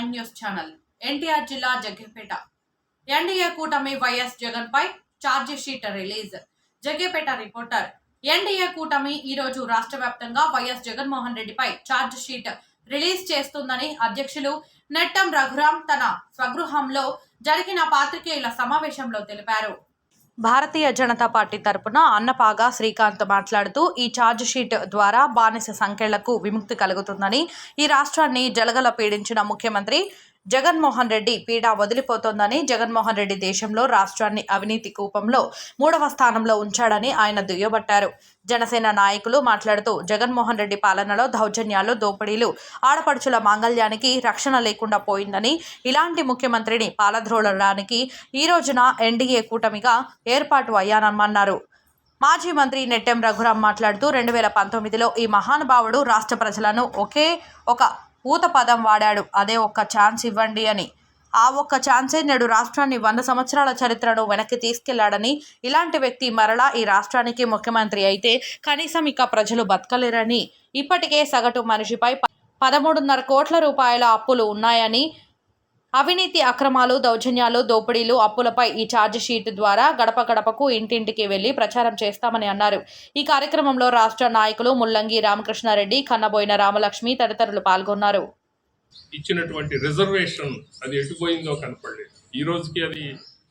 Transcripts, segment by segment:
Prime news channel. NTR జిల్లా Jaggepeta NDA కూటమి వైఎస్ జగన్ పై charge sheet release. Jaggepeta reporter. NDA కూటమి ఈ రోజు రాష్ట్ర వ్యాప్తంగా వైఎస్ జగన్మోహన్ రెడ్డిపై ఛార్జ్ షీట్ రిలీజ్ చేస్తుందని అధ్యక్షులు నెట్టం రఘురాం తన స్వగృహంలో జరిగిన పాత్రికేయుల సమావేశంలో తెలిపారు. భారతీయ జనతా పార్టీ తరపున అన్నపాగా శ్రీకాంత్ మాట్లాడుతూ, ఈ ఛార్జ్ షీట్ ద్వారా బానిస సంఖ్యలకు విముక్తి కలుగుతుందని, ఈ రాష్ట్రాన్ని జలగల పీడించిన ముఖ్యమంత్రి జగన్మోహన్ రెడ్డి పీడ వదిలిపోతోందని, జగన్మోహన్ రెడ్డి దేశంలో రాష్ట్రాన్ని అవినీతి కూపంలో 3వ స్థానంలో ఉంచాడని ఆయన దుయ్యబట్టారు. జనసేన నాయకులు మాట్లాడుతూ, జగన్మోహన్ రెడ్డి పాలనలో దౌర్జన్యాలు, దోపిడీలు, ఆడపడుచుల మాంగళ్యానికి రక్షణ లేకుండా పోయిందని, ఇలాంటి ముఖ్యమంత్రిని పాలద్రోలడానికి ఈ రోజున ఎన్డీఏ కూటమిగా ఏర్పాటు అయ్యానన్నారు. మాజీ మంత్రి నెట్టెం రఘురాం మాట్లాడుతూ, 2019లో ఈ మహానుభావుడు రాష్ట్ర ప్రజలను ఒకే ఒక ఊత పదం వాడాడు, అదే ఒక్క ఛాన్స్ ఇవ్వండి అని. ఆ ఒక్క ఛాన్సే నేడు రాష్ట్రాన్ని 100 సంవత్సరాల చరిత్రను వెనక్కి తీసుకెళ్లాడని, ఇలాంటి వ్యక్తి మరలా ఈ రాష్ట్రానికి ముఖ్యమంత్రి అయితే కనీసం ఇక ప్రజలు బతకలేరని, ఇప్పటికే సగటు మనిషిపై 13.5 కోట్ల రూపాయల అప్పులు ఉన్నాయని, అవినీతి, అక్రమాలు, దౌర్జన్యాలు, దోపిడీలు, అప్పులపై ఈ ఛార్జ్ షీట్ ద్వారా గడప గడపకు, ఇంటింటికి వెళ్లి ప్రచారం చేస్తామని అన్నారు. ఈ కార్యక్రమంలో రాష్ట్ర నాయకులు ముల్లంగి రామకృష్ణారెడ్డి, కన్నబోయిన రామలక్ష్మి తదితరులు పాల్గొన్నారు. ఇచ్చినటువంటి రిజర్వేషన్ అది ఎటుపోయిందో కనపడలేదు. ఈ రోజుకి అది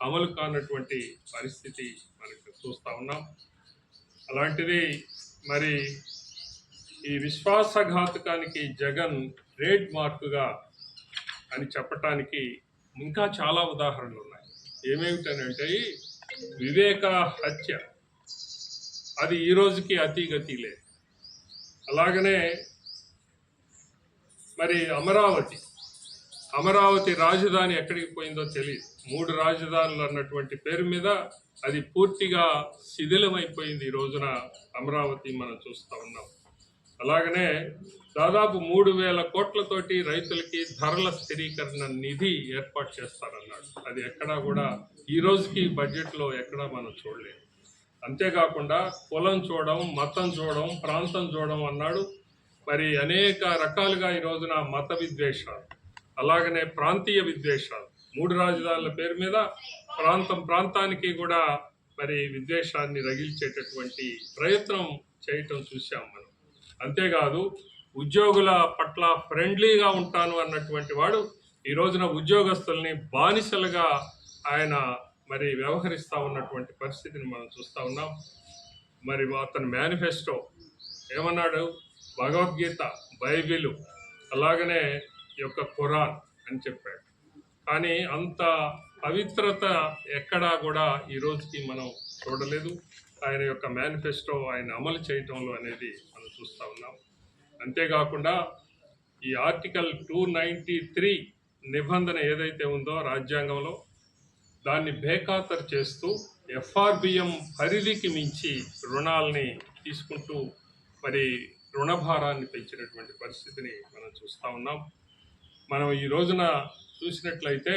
అమలు కానటువంటి పరిస్థితి మనకు చూస్తూ ఉన్నాం. అలాంటిది మరి ఈ విశ్వాసఘాతకానికి జగన్ ట్రేడ్ మార్కుగా అని చెప్పటానికి ఇంకా చాలా ఉదాహరణలు ఉన్నాయి. ఏమేమిటనంటే, వివేక హత్య అది ఈ రోజుకి అతిగతి లేదు. అలాగనే మరి అమరావతి రాజధాని ఎక్కడికి పోయిందో తెలియదు. 3 రాజధానులు అన్నటువంటి పేరు మీద అది పూర్తిగా శిథిలమైపోయింది. ఈ రోజున అమరావతి మనం చూస్తూ ఉన్నాం. అలాగనే దాదాపు 3,000 కోట్లతోటి రైతులకి ధరల స్థిరీకరణ నిధి ఏర్పాటు చేస్తారన్నాడు. అది ఎక్కడా కూడా ఈ రోజుకి బడ్జెట్లో ఎక్కడా మనం చూడలేదు. అంతేకాకుండా కులం చూడడం, మతం చూడడం, ప్రాంతం చూడడం అన్నాడు. మరి అనేక రకాలుగా ఈ రోజున మత విద్వేషాలు, అలాగనే ప్రాంతీయ విద్వేషాలు, 3 రాజధానుల పేరు మీద ప్రాంతానికి కూడా మరి విద్వేషాన్ని రగిల్చేటటువంటి ప్రయత్నం చేయటం చూసాం మనం. అంతేకాదు, ఉద్యోగుల పట్ల ఫ్రెండ్లీగా ఉంటాను అన్నటువంటి వాడు ఈ రోజున ఉద్యోగస్తుల్ని బానిసలుగా ఆయన మరి వ్యవహరిస్తూ ఉన్నటువంటి పరిస్థితిని మనం చూస్తూ ఉన్నాం. మరి అతని మేనిఫెస్టో ఏమన్నాడు? భగవద్గీత, బైబిలు, అలాగనే ఈ యొక్క ఖురాన్ అని చెప్పాడు. కానీ అంత పవిత్రత ఎక్కడా కూడా ఈ రోజుకి మనం చూడలేదు. ఆయన యొక్క మేనిఫెస్టో ఆయన అమలు చేయటంలో అనేది మనం చూస్తూ ఉన్నాం. అంతేకాకుండా ఈ ఆర్టికల్ 293 నిబంధన ఏదైతే ఉందో రాజ్యాంగంలో, దాన్ని బేఖాతరు చేస్తూ ఎఫ్ఆర్బిఎం పరిధికి మించి రుణాలని తీసుకుంటూ మరి రుణభారాన్ని పెంచినటువంటి పరిస్థితిని మనం చూస్తూ ఉన్నాం. మనం ఈ రోజున చూసినట్లయితే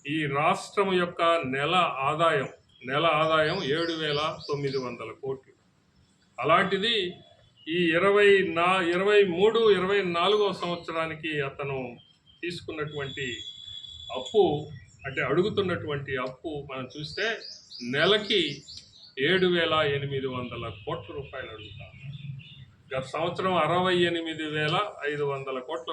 ఈ రాష్ట్రం యొక్క నెల ఆదాయం 7,900 కోట్లు. అలాంటిది ఈ 23-24వ సంవత్సరానికి అతను తీసుకున్నటువంటి అప్పు, అంటే అడుగుతున్నటువంటి అప్పు మనం చూస్తే నెలకి 7,800 కోట్ల రూపాయలు అడుగుతాం. గత సంవత్సరం 68,500 కోట్ల